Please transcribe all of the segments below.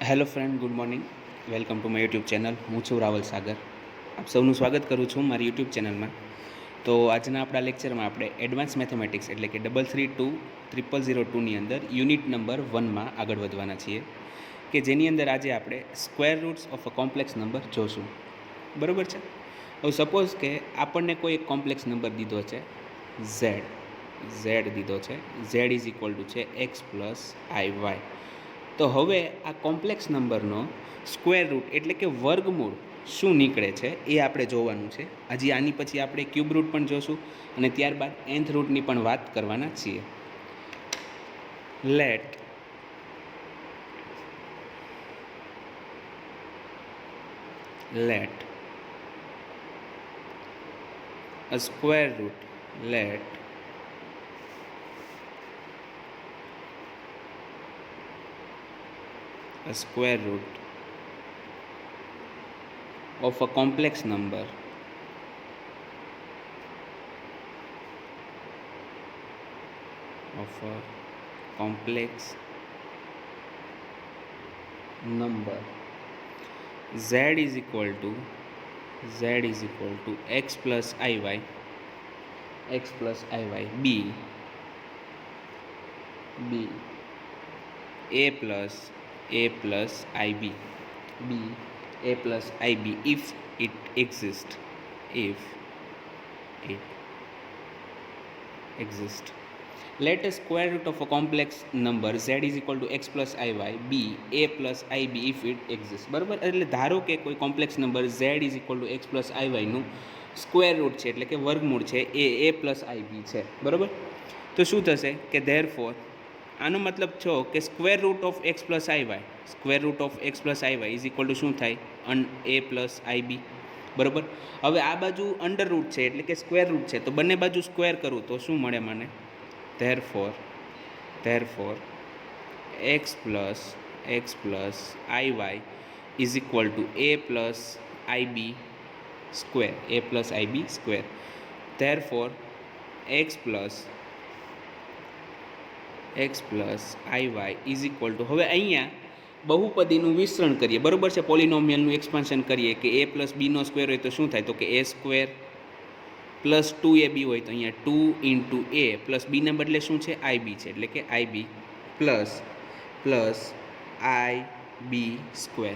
Hello friend, good morning. Welcome to my YouTube channel. હું છું રાવલ સાગર. આપ સૌનું સ્વાગત કરું છું મારી યુટ્યુબ ચેનલમાં. તો આજના આપણા લેક્ચરમાં આપણે એડવાન્સ મેથેમેટિક્સ એટલે કે 332 અંદર યુનિટ નંબર 1માં આગળ વધવાના છીએ, કે જેની અંદર આજે આપણે square roots of a complex number જોશું. બરાબર છે. હવે સપોઝ કે આપણને કોઈ એક કોમ્પ્લેક્સ નંબર દીધો છે ઝેડ દીધો છે. ઝેડ ઇઝ ઇક્વલ ટુ છે એક્સ પ્લસ આઈ વાય. તો હવે આ કોમ્પ્લેક્સ નંબરનો સ્ક્વેર રૂટ એટલે કે વર્ગમૂળ શું નીકળે છે એ આપણે જોવાનું છે. હજી આની પછી આપણે ક્યુબ રૂટ પણ જોશું અને ત્યારબાદ nth રૂટની પણ વાત કરવાના છીએ. Let a square root let a square root of a complex number z is equal to x plus iy b a plus ib if it exists. Let a square root of a complex number z is equal to x plus iy b a plus ib if it exists. બરાબર. એટલે ધારો કે કોઈ complex number z is equal to x plus iy નું square root છે એટલે કે વર્ગમૂળ છે એ a plus ib છે. બરાબર. તો શું થશે કે ધેરફોર આનો મતલબ છો કે square root of x plus I is equal to શું થાય a પ્લસ આઈબી. બરાબર. હવે આ બાજુ અંડર રૂટ છે એટલે કે સ્ક્વેર રૂટ છે, તો બંને બાજુ સ્ક્વેર કરું તો શું મળે મને? therefore x plus iy is equal to a plus ib square. therefore x plus iy is equal to, હવે અહીંયા બહુપદીનું વિસ્તરણ કરીએ. બરાબર છે. પોલિનોમિયલનું એક્સપાન્શન કરીએ કે a પ્લસ બીનો સ્ક્વેર હોય તો શું થાય? તો કે a સ્ક્વેર પ્લસ 2ab હોય તો અહીંયા 2 ઇન્ટુ a પ્લસ બીના બદલે શું છે? આઈબી છે એટલે કે IB plus IB square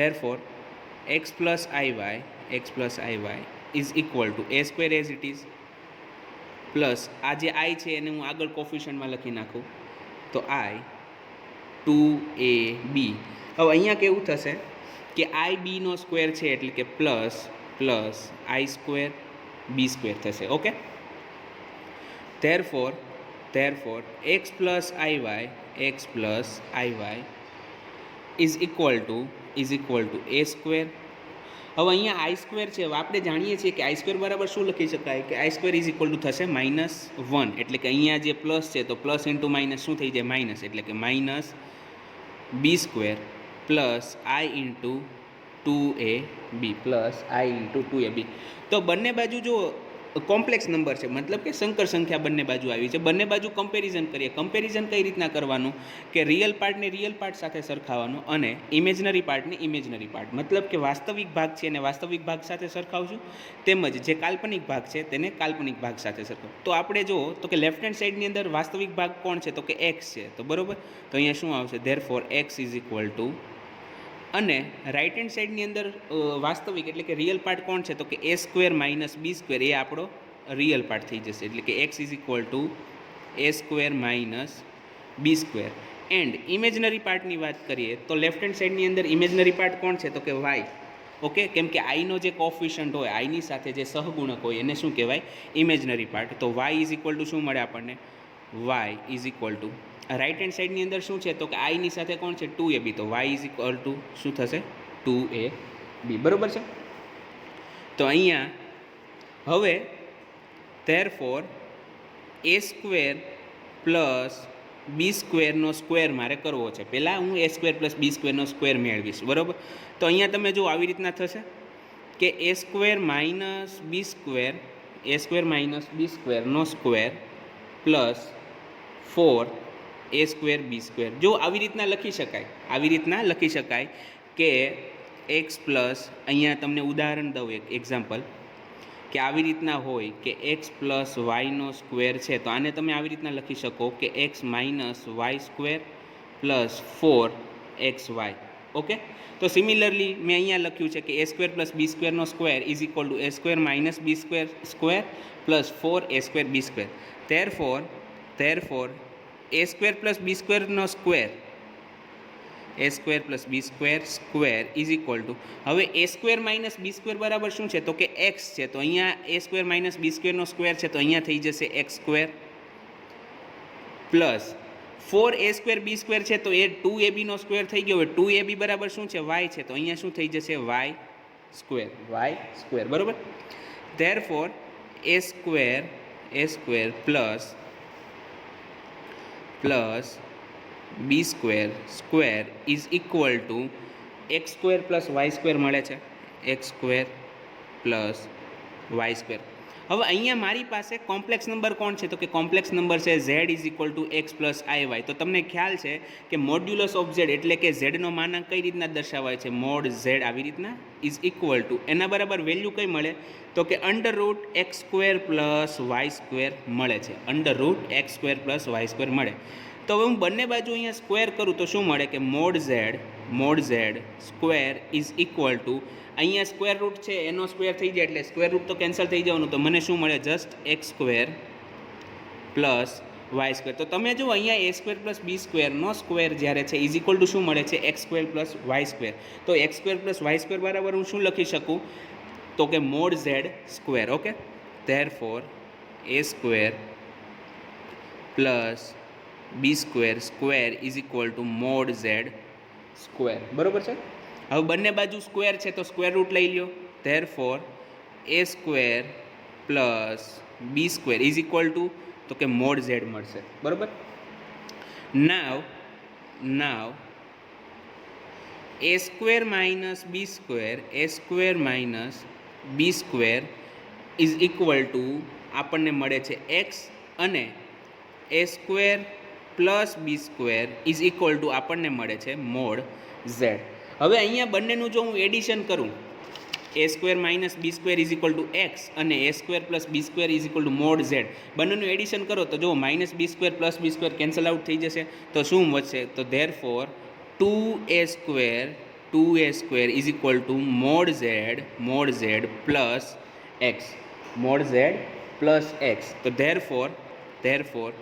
therefore x plus iy is equal to a square as it is plus આ જે આઈ છે એને હું આગળ કોફિશિયન્ટમાં લખી નાખું તો i 2ab. હવે અહીંયા કેવું થશે કે આઈ બીનો સ્ક્વેર છે એટલે કે plus i square b square થશે. Okay. therefore x plus iy is equal to a square. હવે અહીંયા આઈ સ્ક્વેર છે. હવે આપણે જાણીએ છીએ કે આઈ સ્ક્વેર બરાબર શું લખી શકાય કે i square is equal two થશે -1 એટલે કે અહીંયા જે પ્લસ છે તો પ્લસ ઇન્ટુ માઇનસ શું થઈ જાય? માઇનસ એટલે કે minus b square plus I into 2ab. તો બંને બાજુ જો કોમ્પ્લેક્સ નંબર છે મતલબ કે સંકર સંખ્યા બંને બાજુ આવી છે. બંને બાજુ કમ્પેરિઝન કરીએ. કમ્પેરિઝન કઈ રીતના કરવાનું કે રિયલ પાર્ટને રિયલ પાર્ટ સાથે સરખાવવાનું અને ઇમેજનરી પાર્ટને ઇમેજનરી પાર્ટ મતલબ કે વાસ્તવિક ભાગ છે એને વાસ્તવિક ભાગ સાથે સરખાવશું, તેમજ જે કાલ્પનિક ભાગ છે તેને કાલ્પનિક ભાગ સાથે સરખાવ. તો આપણે જુઓ તો કે લેફ્ટ હેન્ડ સાઈડની અંદર વાસ્તવિક ભાગ કોણ છે? તો કે એક્સ છે. તો બરાબર. તો અહીંયા શું આવશે? Therefore x is equal two, અને રાઇટ હેન્ડ સાઈડની અંદર વાસ્તવિક એટલે કે રિયલ પાર્ટ કોણ છે? તો કે a square minus b square એ આપણો રિયલ પાર્ટ થઈ જશે એટલે કે x is equal to a square minus b square. And imaginary પાર્ટની વાત કરીએ તો લેફ્ટ હેન્ડ સાઈડની અંદર ઇમેજનરી પાર્ટ કોણ છે? તો કે વાય. ઓકે. કેમ કે આઈનો જે કોફિશન્ટ હોય, આઈની સાથે જે સહગુણક હોય એને શું કહેવાય? Imaginary part. તો વાય ઇઝ ઇક્વલ ટુ શું મળે આપણને? Y is equal to right hand સાઈડની અંદર શું છે? તો કે આઈની સાથે કોણ છે? 2ab. તો વાય ઇઝ ઇક્વલ ટુ શું થશે? 2ab. બરાબર છે. તો અહીંયા હવે therefore a square plus b સ્ક્વેરનો સ્ક્વેર મારે કરવો છે. પહેલાં હું એ સ્ક્વેર પ્લસ બી સ્ક્વેરનો સ્ક્વેર મેળવીશ. બરાબર. તો અહીંયા તમે જો આવી રીતના થશે કે એ સ્ક્વેર માઇનસ બી સ્ક્વેરનો square plus 4 A square B square जो આવી રીતના લખી શકાય કે एक्स प्लस અહીંયા તમને ઉદાહરણ દઉં એક એક્ઝામ્પલ કે આવી રીતના હોય કે एक्स प्लस वायનો સ્ક્વેર છે તો આને તમે આવી રીતના લખી શકો કે x minus y square plus 4xy okay. तो सिमिलरली मैं अँ लख्यू है कि a square plus B square square is equal to a square minus B square square plus 4a square B square therefore A square plus B square square a square plus B square square is equal to हवे a square minus B square बराबर शू है तो कि x है तो अँ ए square minus B square square है तो अँ थी जैसे X square plus 4a square B square है तो ये 2ab स्क्वेर थी गयो 2ab बराबर शू है वाय है तो अँ शू थी जैसे वाय स्क्वेर बराबर। therefore A square plus B square square is equal to X square plus Y square मळे छे एक्स स्क्वेर प्लस वाय स्क्वेर। हवे अहींया मारी पासे कॉम्प्लेक्स नंबर कोण छे तो कि कॉम्प्लेक्स नंबर छे z is equal to x plus i y. तो तमने ख्याल छे कि मॉड्युलस ऑफ z एटले कि z नो मानांक कई रीतना दर्शावाय छे मोड z आवी रीतना इज इक्वल टू एना बराबर वेल्यू कई मळे तो कि under root x square plus वाय स्क्वेर मळे छे under root x square plus वाय स्क्वेर मळे। तो हवे हूँ बंने बाजू अहींया स्क्वेर करूँ तो शू मळे कि mod z square is equal to अहींया स्क्वेर रूट है एनो स्क्वेर थी जाए एटले स्क्वेर रूट तो कैंसल थी जवानुं तो मने शू मळे जस्ट एक्स स्क्वेर प्लस वाय स्क्वेर। तो तमे जो अहींया a square plus B square नो स्क्वेर ज्यारे छे इज इक्वल टू शू मळे छे एक्स स्क्वेर प्लस वाय स्क्वेर। तो एक्स स्क्वेर प्लस वाय स्क्वेर बराबर हूँ शू लखी शकूँ तो कि mod z square okay. therefore A square plus B square square is equal to mod z square बराबर है। हवे बंने बाजू स्क्वेर है तो स्क्वेर रूट लई लो therefore A square plus B square is equal to तो कि मोड z मळशे बराबर। Now a square minus B square is equal to आपने मळे छे एक्स अने a square plus B square is equal to आपने मळे छे मोड z। हवे अहींया बंनेनुं जो हूँ एडिशन करूँ a square minus B square is equal to x अने a square plus B square is equal to mod z बंनेनुं एडिशन करो तो जो minus B square plus B square cancel out थी जशे तो शुं वधशे तो therefore 2a square is equal to mod z plus x mod z plus x. तो therefore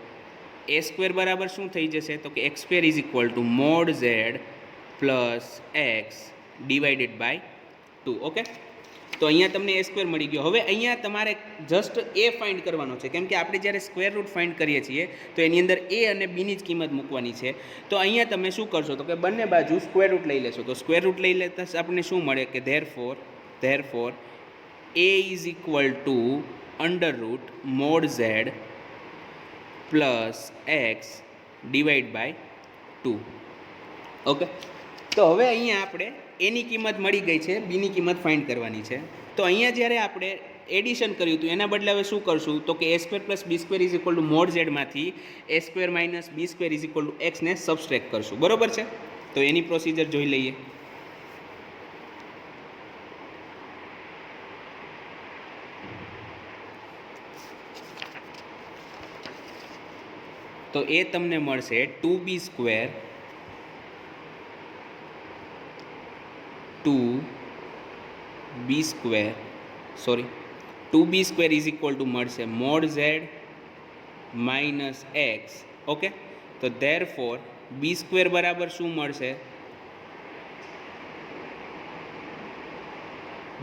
ए स्क्वेर बराबर शू थी जैसे तो कि x square is equal to mod z plus X divided by 2 okay. तो अहींया तमने ए स्क्वेर मळी गयो। हवे अहींया तमारे जस्ट ए फाइंड करवानो छे केम के आपणे ज्यारे स्क्वेर रूट फाइंड करीए छीए तो एनी अंदर ए अने बी नी ज किंमत मूकवानी छे। तो अहींया तमे शुं करशो तो कि बंने बाजू स्क्वेर रूट लई लेशो तो स्क्वेर रूट लई लेता आपणे शुं मळे कि therefore A is equal to under root mod z plus X divide by 2 okay. तो हवे अहींया आपणे एनी किंमत मळी गई है बीनी किंमत फाइंड करवानी है। तो अहींया ज्यारे आपणे एडिशन कर्युं तो एना बदले हवे शुं करशुं तो कि a square plus B square is equal to mod z मांथी a square minus B square is equal to x ने सब्सट्रेक्ट करशुं बरोबर है। तो एनी प्रोसीजर जोई लईए। तो ए तमने मळशे 2b square 2b square is equal to मळशे mod z minus x okay. तो therefore बी स्क्वेर बराबर शू मळशे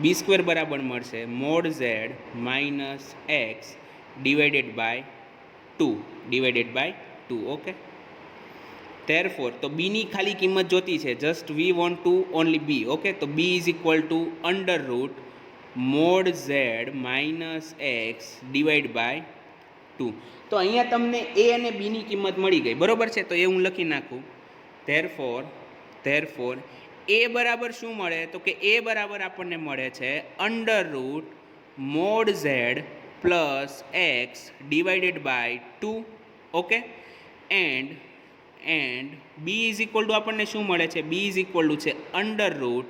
बी स्क्वेर बराबर मळशे mod z minus x divided by 2 okay. therefore तो b नी खाली किंमत जोती है just we want to only b okay. तो b is equal to under root mod z minus x divide by 2। तो अहींया तमने a अने b नी किंमत मळी गई बरोबर है। तो ये हूँ लखी नाखूँ therefore a बराबर शू मळे तो कि a बराबर आपने मळे छे under root mod z plus X divided by 2 okay. And and B is equal to આપણને શું મળે છે? બી ઇઝ ઇક્વલ ટુ છે under root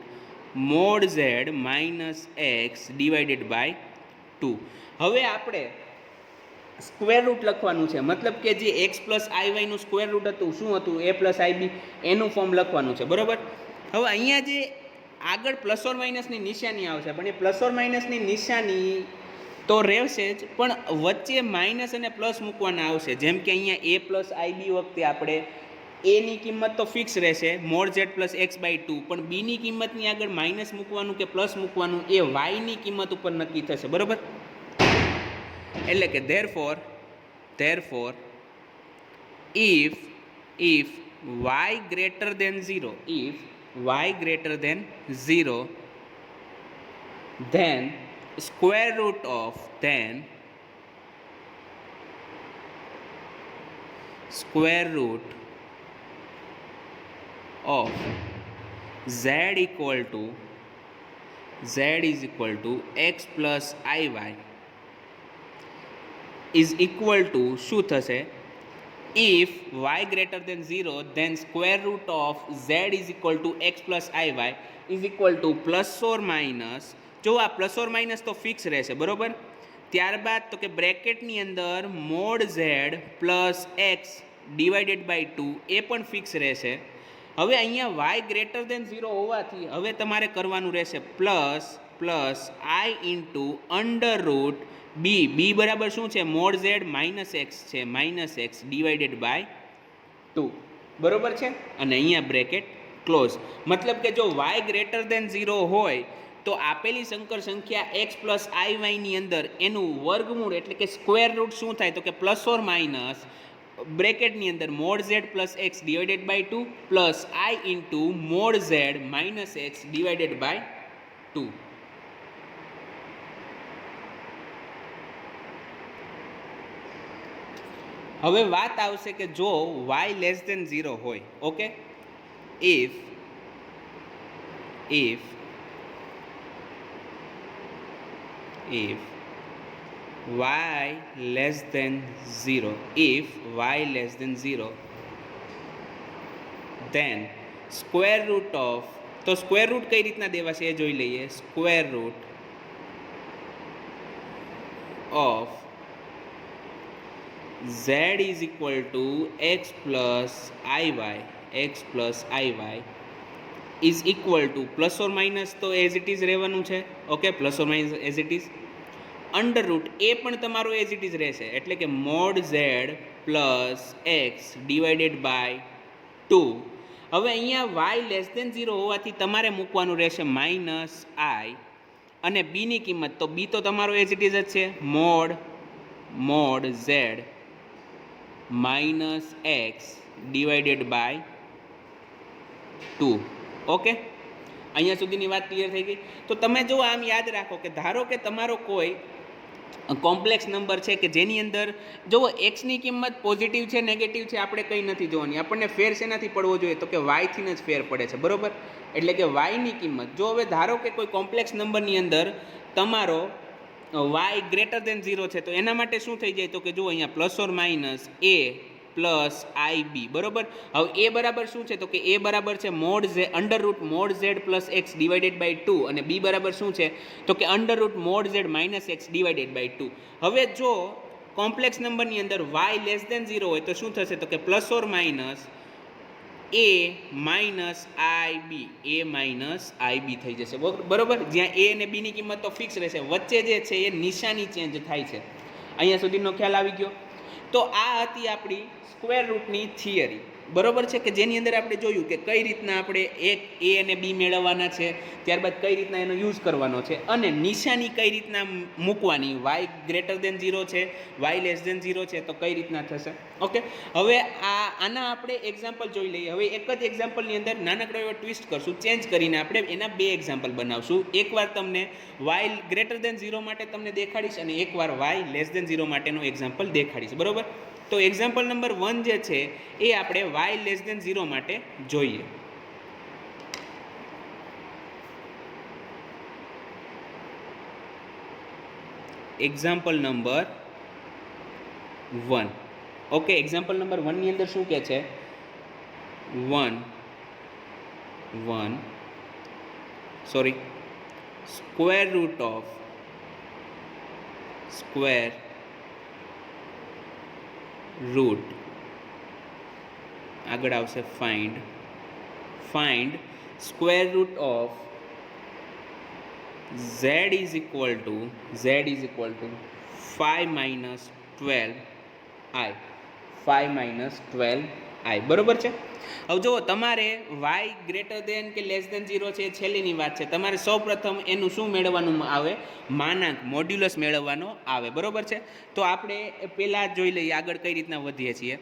mod Z minus X divided by 2. હવે આપણે સ્ક્વેર રૂટ લખવાનું છે, મતલબ કે જે એક્સ પ્લસ આઈ વાયનું સ્ક્વેર રૂટ હતું શું હતું? એ પ્લસ આઈ બી, એનું ફોર્મ લખવાનું છે, બરાબર. હવે અહીંયા જે આગળ પ્લસ ઓર માઇનસની નિશાની આવશે, પણ એ પ્લસ ઓર માઇનસની નિશાની તો રહેશે જ, પણ વચ્ચે માઇનસ અને પ્લસ મૂકવાના આવશે. જેમ કે અહીંયા એ પ્લસ આઈ બી વખતે આપણે એની કિંમત તો ફિક્સ રહેશે mod Z plus X by 2, પણ બીની કિંમતની આગળ માઇનસ મૂકવાનું કે પ્લસ મૂકવાનું એ વાયની કિંમત ઉપર નક્કી થશે, બરાબર. એટલે કે therefore if y greater than 0, then square root of z is equal to x plus iy is equal to શું થશે? if y greater than 0, then square root of z is equal to x plus iy is equal to plus or minus, જો આ plus or minus તો fix રહેશે, બરોબર. ત્યારબાદ તો કે બ્રેકેટની અંદર mod Z plus x divided by 2 એ પણ ફિક્સ રહેશે. હવે અહીંયા y ગ્રેટર દેન 0 હોવાથી હવે તમારે કરવાનું રહેશે plus I into under route બી બરાબર શું છે? મોડ ઝેડ માઇનસ એક્સ છે, માઇનસ એક્સ ડિવાઇડેડ બાય 2, બરોબર છે. અને અહીંયા બ્રેકેટ ક્લોઝ. મતલબ કે જો y ગ્રેટર દેન 0 હોય તો આપેલી સંકર સંખ્યા એક્સ પ્લસ આઈ વાયની અંદર એનું વર્ગમૂળ એટલે કે સ્ક્વેર રૂટ શું થાય? તો કે પ્લસ ઓર માઇનસ બ્રેકેટની અંદર mod Z plus x divided by 2 plus I into mod Z minus X divided by 2. હવે વાત આવશે કે જો y લેસ દેન 0 હોય, okay, if y less than 0, then square root of, તો સ્ક્વેર રૂટ કઈ રીતના દેવાશે એ જોઈ લઈએ. Square root of z is equal to x plus iy is equal to plus or minus તો એઝ ઇટ ઇઝ રહેવાનું છે, okay, plus or minus as it is. Under root એ પણ તમારો એઝ ઇટ ઇઝ રહેશે, એટલે કે mod Z plus x divided by 2. હવે અહીંયા y લેસ દેન 0 હોવાથી તમારે મૂકવાનું રહેશે માઇનસ આઈ અને બીની કિંમત, તો બી તો તમારો એઝ ઇટ ઇઝ જ છે, mod Z minus X divided by 2, okay. અહીંયા સુધીની વાત ક્લિયર થઈ ગઈ. તો તમે જો આમ યાદ રાખો કે ધારો કે તમારો કોઈ કોમ્પ્લેક્સ નંબર છે કે જેની અંદર જો એક્સની કિંમત પોઝિટિવ છે નેગેટિવ છે આપણે કંઈ નથી જોવાની, આપણને ફેર શેનાથી પડવો જોઈએ? તો કે વાયથી જ ફેર પડે છે, બરાબર. એટલે કે વાયની કિંમત જો હવે ધારો કે કોઈ કોમ્પ્લેક્સ નંબરની અંદર તમારો y ગ્રેટર દેન 0 છે તો એના માટે શું થઈ જાય? તો કે જો અહીંયા plus or minus a plus i b, બરોબર. હવે એ બરાબર શું છે? તો કે એ બરાબર છે mod Z under root mod Z plus x divided by 2 અને બી બરાબર શું છે? તો કે under root mod Z minus X divided by 2. હવે જો કોમ્પ્લેક્સ નંબરની અંદર y લેસ દેન 0 હોય તો શું થશે? તો કે plus or minus a minus i b થઈ જશે, બરોબર. જ્યાં એ અને બીની કિંમત તો ફિક્સ રહેશે, વચ્ચે જે છે એ નિશાની ચેન્જ થાય છે. અહીંયા સુધીનો ખ્યાલ આવી ગયો. તો આ હતી આપણી સ્ક્વેર રૂટની થિયરી, બરોબર છે, કે જેની અંદર આપણે જોયું કે કઈ રીતના આપણે એક એ અને બી મેળવવાના છે, ત્યારબાદ કઈ રીતના એનો યુઝ કરવાનો છે અને નિશાની કઈ રીતના મૂકવાની. વાય ગ્રેટર દેન 0 છે, વાય લેસ દેન 0 છે તો કઈ રીતના થશે, ઓકે. હવે આના આપણે એક્ઝામ્પલ જોઈ લઈએ. હવે એક જ એક્ઝામ્પલની અંદર નાનકડો એવો ટ્વિસ્ટ કરશું, ચેન્જ કરીને આપણે એના બે એક્ઝામ્પલ બનાવશું. એકવાર તમને વાય ગ્રેટર દેન 0 માટે તમને દેખાડીશ અને એકવાર વાય લેસ દેન 0 માટેનો એક્ઝામ્પલ દેખાડીશ, બરોબર. તો એક્ઝામ્પલ નંબર 1 જે છે એ આપણે y લેસ દેન 0 માટે જોઈએ. Example number 1, okay. Example number 1 ની અંદર શું કહે છે? 1 1 sorry square root of square root આગળ આવશે find square root of z is equal to 5 minus 12i 5 minus 12i બરોબર છે. હવે જુઓ તમારે y ગ્રેટર દેન કે લેસ દેન 0 છે એ છેલ્લીની વાત છે. તમારે સૌપ્રથમ એનું શું મેળવવાનું આવે? માનાંક મોડ્યુલસ મેળવવાનો આવે બરોબર છે. તો આપણે પહેલાં જોઈ લઈએ આગળ કઈ રીતના વધીએ છીએ.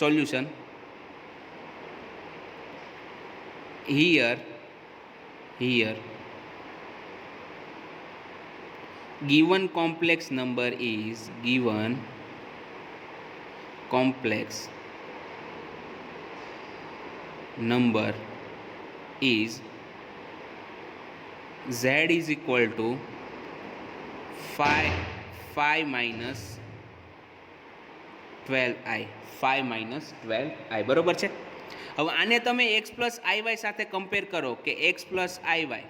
Solution here given complex number is z is equal to 5 minus 12i 5 minus 12i બરોબર છે. હવે આને તમે x પ્લસ આઈ સાથે કમ્પેર કરો કે x પ્લસ આઈ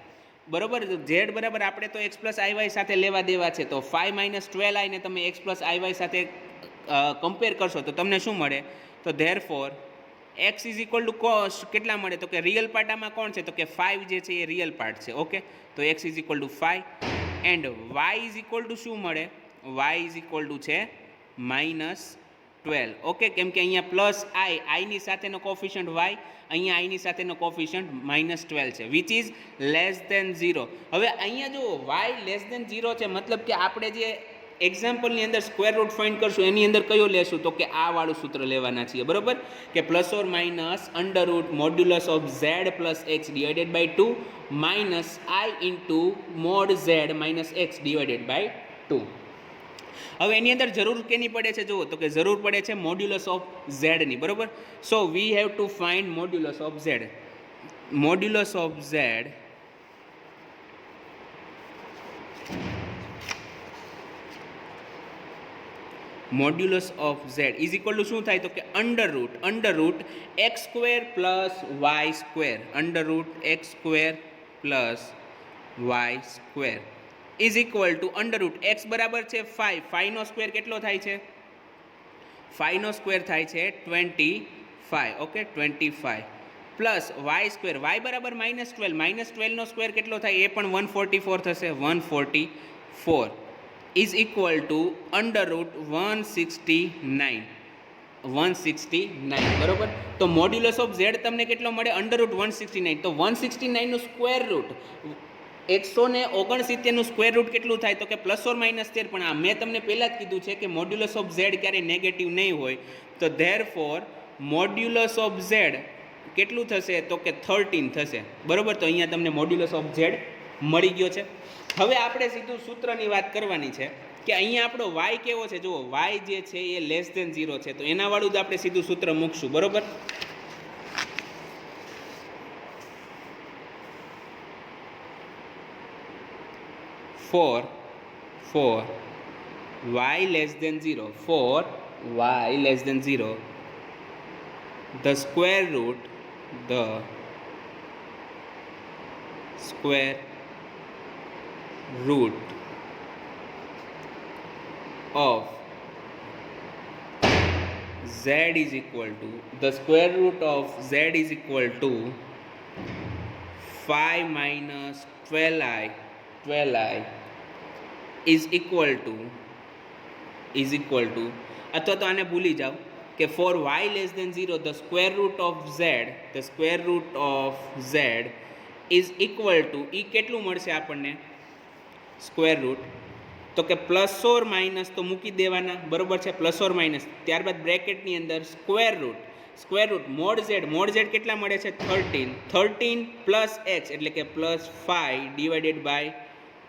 બરોબર. ઝેડ બરાબર આપણે તો x પ્લસ આઈ સાથે લેવા દેવા છે. તો 5 માઇનસ 12i ને તમે x પ્લસ આઈ સાથે કમ્પેર કરશો તો તમને શું મળે? તો therefore x is equal two cost કેટલા મળે? તો કે રિયલ પાર્ટ આમાં કોણ છે? તો કે 5 જે છે એ રિયલ પાર્ટ છે. ઓકે, તો x is equal two 5 and y is equal to શું મળે? y ઇઝ ઇક્વલ ટુ છે માઇનસ 12. ઓકે, કેમ કે અહીંયા પ્લસ આઈની સાથેનો કોફિશિયન્ટ y, અહીંયા આઈની સાથેનો કોફિશિયન્ટ માઇનસ 12 છે વિચ ઇઝ લેસ દેન 0. હવે અહીંયા જો y લેસ દેન 0 છે મતલબ કે આપણે જે એક્ઝામ્પલની અંદર સ્ક્વેર રૂટ ફાઇન્ડ કરશું એની અંદર કયો લેશું? તો કે આ વાળું સૂત્ર લેવાના છીએ બરોબર, કે plus or minus under root modulus of z plus x divided by 2 minus I into mod z minus X divided by 2. હવે એની અંદર જરૂર કેની પડે છે? જુઓ તો કે જરૂર પડે છે મોડ્યુલસ ઓફ z ની બરોબર. So we have to find modulus of z. Modulus of z is equal to શું થાય? તો કે under root x square plus Y square x square plus Y square is equal to under root x બરાબર છે 5. 5 નો square કેટલો થાય છે? 5 નો square થાય છે 25. Okay, 25 plus Y square, Y બરાબર માઇનસ 12 નો સ્ક્વેર કેટલો થાય? એ પણ 144 થશે. 144 is equal to under root 169 બરોબર. તો મોડ્યુલસ ઓફ ઝેડ તમને કેટલો મળે? Under root 169. તો 169 નું સ્ક્વેર રૂટ 169 નું સ્ક્વેર રૂટ કેટલું થાય? તો કે પ્લસ ઓર માઇનસ 13. પણ આ મેં તમને પહેલાં જ કીધું છે કે મોડ્યુલસ ઓફ ઝેડ ક્યારેય નેગેટિવ નહીં હોય. તો ધેરફોર મોડ્યુલસ ઓફ ઝેડ કેટલું થશે? તો કે 13 થશે બરોબર. તો અહીંયા તમને મોડ્યુલસ ઓફ ઝેડ મળી ગયો છે. હવે આપણે સીધું સૂત્રની વાત કરવાની છે કે અહીંયા આપણો y કેવો છે? જુઓ y જે છે એ લેસ દેન 0 છે. તો એના વાળું જ આપણે સીધું સૂત્ર મૂકશું બરોબર. for y less than 0, the square root of z is equal to 5 minus 12i is equal to અથવા તો આને ભૂલી જાઓ કે for y less than 0 the square root of z is equal to એ કેટલું મળશે આપણને સ્ક્વેર રૂટ? તો કે પ્લસ ઓર માઇનસ તો મૂકી દેવાના બરોબર છે, પ્લસ ઓર માઇનસ. ત્યારબાદ બ્રેકેટની અંદર સ્ક્વેર રૂટ મોડ ઝેડ કેટલા મળે છે? 13 પ્લસ એક્સ એટલે કે પ્લસ 5 ડિવાઇડેડ બાય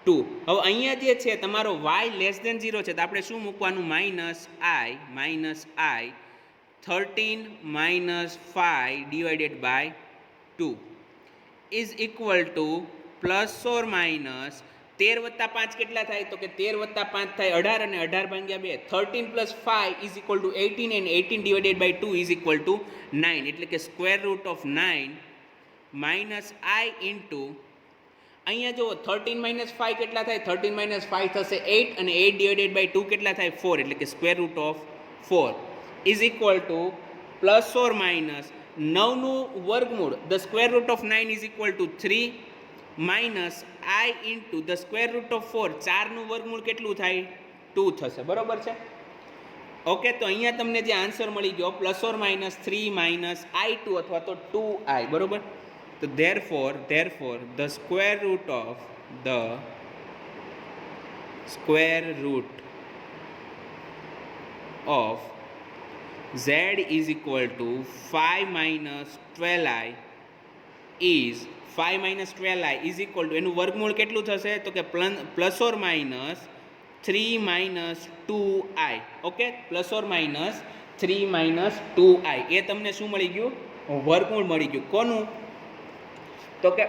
2. હવે અહીંયા જે છે તમારો y લેસ દેન 0 છે તો આપણે શું મૂકવાનું? Minus I 13 minus 5 divided by 2 is equal to plus or minus 13 વત્તા 5 કેટલા થાય? તો કે 13 વત્તા 5 થાય 18 અને 18 ભાગ્યા 2 13 plus 5 is equal to 18 and 18 divided by 2 is equal to 9 એટલે કે square root of 9 minus I into અહીંયા જો 13 માઇનસ 5 કેટલા થાય? 13 માઇનસ 5 થશે 8 અને 8 ડિવાઇડેડ બાય 2 કેટલા થાય? 4 એટલે કે square root of 4 is equal to plus or minus 9નું વર્ગમૂળ the square root of 9 is equal to 3 minus I into the square root of 4 4નું વર્ગમૂળ કેટલું થાય? 2 થશે. બરોબર છે? ઓકે, તો અહીંયા તમને જે આન્સર મળી ગયો plus or minus 3 minus i2 અથવા તો 2i. બરોબર? તો therefore the square root of z is equal to 5 minus 12i is 5 minus 12i is equal to એનું વર્ગમૂળ કેટલું થશે? તો કે plus or minus 3 minus 2i. Okay, plus or minus 3 minus 2i એ તમને શું મળી ગયું? વર્ગમૂળ મળી ગયું. કોનું? તો કે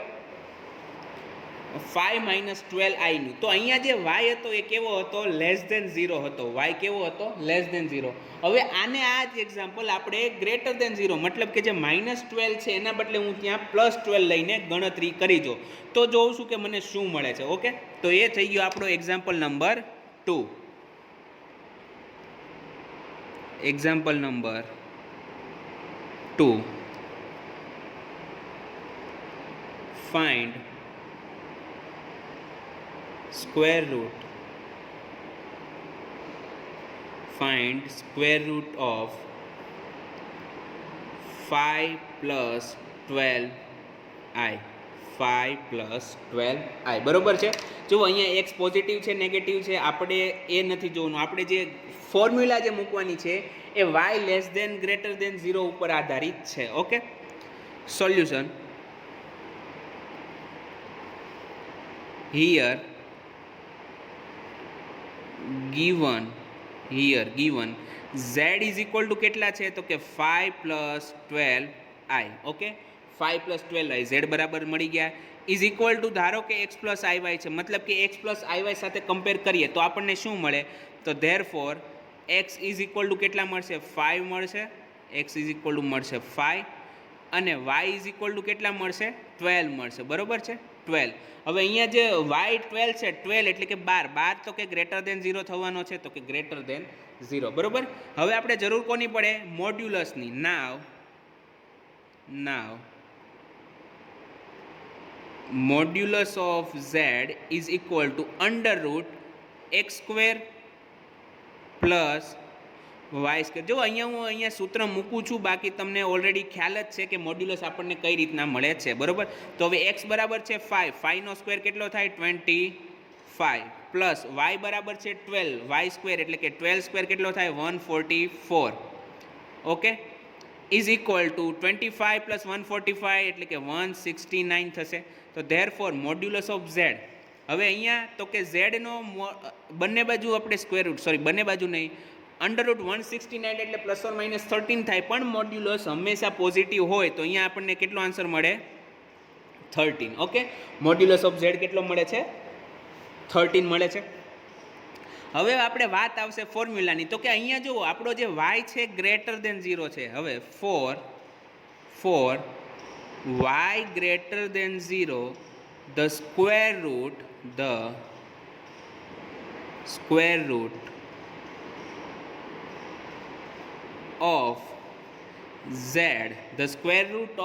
5 માઇનસ 12i નું. તો અહીંયા જે y હતો એ કેવો હતો? લેસ ધેન 0 હતો. y કેવો હતો? Less than 0. હવે આને આ જ એક્ઝામ્પલ આપણે ગ્રેટર ધેન 0 મતલબ કે જે માઇનસ 12 છે એના બદલે હું ત્યાં પ્લસ 12 લઈને ગણતરી કરી જો તો જોઉં છું કે મને શું મળે છે. ઓકે, તો એ થઈ ગયો આપણો example number 2. Example number 2. Find square root of 5 plus 12i. 5 plus 12i. બરોબર છે? જો અહીંયા x પોઝિટિવ છે નેગેટિવ છે આપણે એ નથી જોવાનું. આપણે જે ફોર્મ્યુલા જે મૂકવાની છે એ y less than greater than 0 ઉપર આધારિત છે. Okay, solution here given z is equal to કેટલા છે? તો કે 5 plus 12i. Okay, 5 plus 12i z બરાબર મળી ગયા. ઇઝ ઇક્વલ ટુ ધારો કે x plus iy છે મતલબ કે x plus iy સાથે કમ્પેર કરીએ તો આપણને શું મળે? તો therefore x is equal to કેટલા મળશે? 5 મળશે. x is equal to મળશે 5 અને y is equal to કેટલા મળશે? 12 મળશે. બરોબર છે? 12. હવે અહીંયા જે y 12 છે 12 એટલે કે 12 તો કે ગ્રેટર ધેન 0 થવાનો છે તો કે ગ્રેટર ધેન 0. બરોબર? હવે આપણે જરૂર કોની પડે? મોડ્યુલસની. Now modulus of z is equal to under root x square plus Y square. જો અહીંયા સૂત્ર મૂકું છું બાકી તમને ઓલરેડી ખ્યાલ જ છે કે મોડ્યુલસ આપણને કઈ રીતના મળે છે. બરોબર? તો હવે x બરાબર છે 5, 5 નો સ્ક્વેર કેટલો થાય? 25 પ્લસ y બરાબર છે 12, y સ્ક્વેર એટલે કે 12 સ્ક્વેર કેટલો થાય? 144. Okay, is equal two 25 plus 145 એટલે કે 169 થશે. તો ધેરફોર મોડ્યુલસ ઓફ z. હવે અહીંયા તો કે z નો બંને બાજુ આપણે સ્ક્વેર રૂટ બંને બાજુ નહીં અંડર રૂટ 169 એટલે પ્લસ ઓર માઇનસ 13 થાય પણ મોડ્યુલસ હંમેશા પોઝિટિવ હોય તો અહીંયા આપણને કેટલો આન્સર મળે? 13. ઓકે, મોડ્યુલસ ઓફ z કેટલો મળે છે? 13 મળે છે. હવે આપણે વાત આવશે ફોર્મ્યુલાની. તો કે અહીંયા જુઓ આપણો જે y છે ગ્રેટર ધેન 0 છે. હવે for y greater than 0 the square root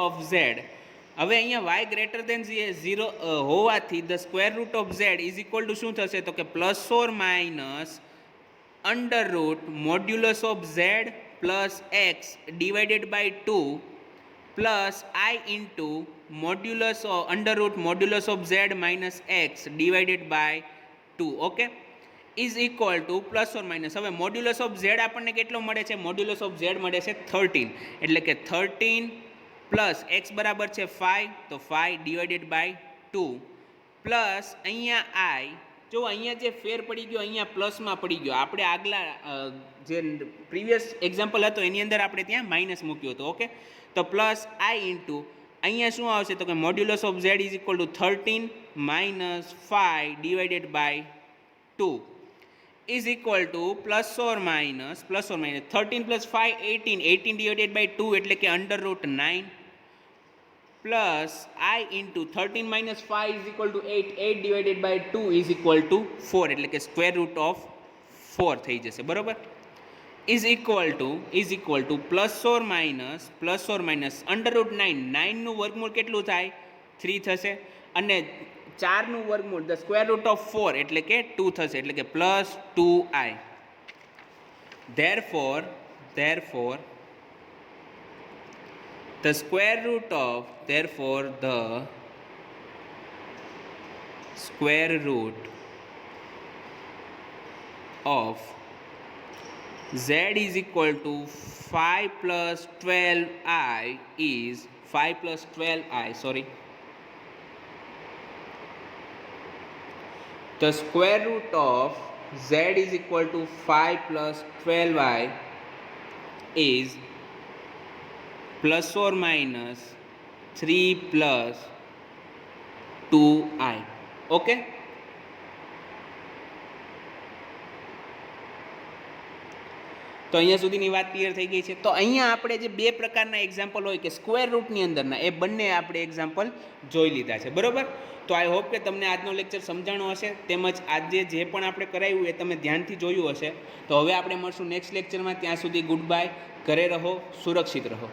of z હવે અહીંયા y ગ્રેટર ધેન 0 હોવાથી the square root of z is equal to શું થશે? તો કે plus or minus under root modulus of z plus x divided by 2 plus I into modulus under root modulus of z minus X divided by 2. Okay, is equal to plus or minus. હવે modulus of z આપણને કેટલો મળે છે? Modulus of z મળે છે 13 એટલે કે 13 plus x બરાબર છે 5 તો 5 ડિવાઇડેડ બાય 2 પ્લસ અહીંયા આઈ. જો અહીંયા જે ફેર પડી ગયો અહીંયા પ્લસમાં પડી ગયો. આપણે આગલા જે પ્રીવિયસ એક્ઝામ્પલ હતો એની અંદર આપણે ત્યાં માઇનસ મૂક્યો હતો. ઓકે, તો પ્લસ આઈ ઇન્ટુ અહીંયા શું આવશે તો કે modulus of Z is equal to 13 minus 5 divided by 2 is equal to plus or minus 13 plus 5 18 divided by 2 એટલે કે under root 9 plus I into 13 minus 5 is equal to 8 divided by 2 is equal to 4 એટલે કે square root of 4 થઈ જશે બરાબર. Is equal to plus or minus under root 9 નું વર્ગમૂળ કેટલું થાય 3 થશે અને 4નું વર્ગમૂળ ધ સ્ક્વેર રૂટ ઓફ 4 એટલે કે 2 થશે એટલે કે plus 2I. therefore the square root of z is equal to 5 plus 12I is 5 plus 12I the square root of z is equal to 5 plus 12I is plus or minus 3 plus 2I. Okay? તો અહીંયા સુધીની વાત clear થઈ ગઈ છે. તો અહીંયા આપણે જે બે પ્રકારના એક્ઝામ્પલ હોય કે સ્ક્વેર રૂટની અંદરના એ બંને આપણે એક્ઝામ્પલ જોઈ લીધા છે બરાબર. તો આઈ હોપ કે તમને આજનો લેક્ચર સમજાણો હશે તેમજ આજે જે પણ આપણે કરાવ્યું એ તમે ધ્યાનથી જોયું હશે. તો હવે આપણે મળશું નેક્સ્ટ લેક્ચરમાં. ત્યાં સુધી ગુડ બાય. ઘરે રહો, સુરક્ષિત રહો.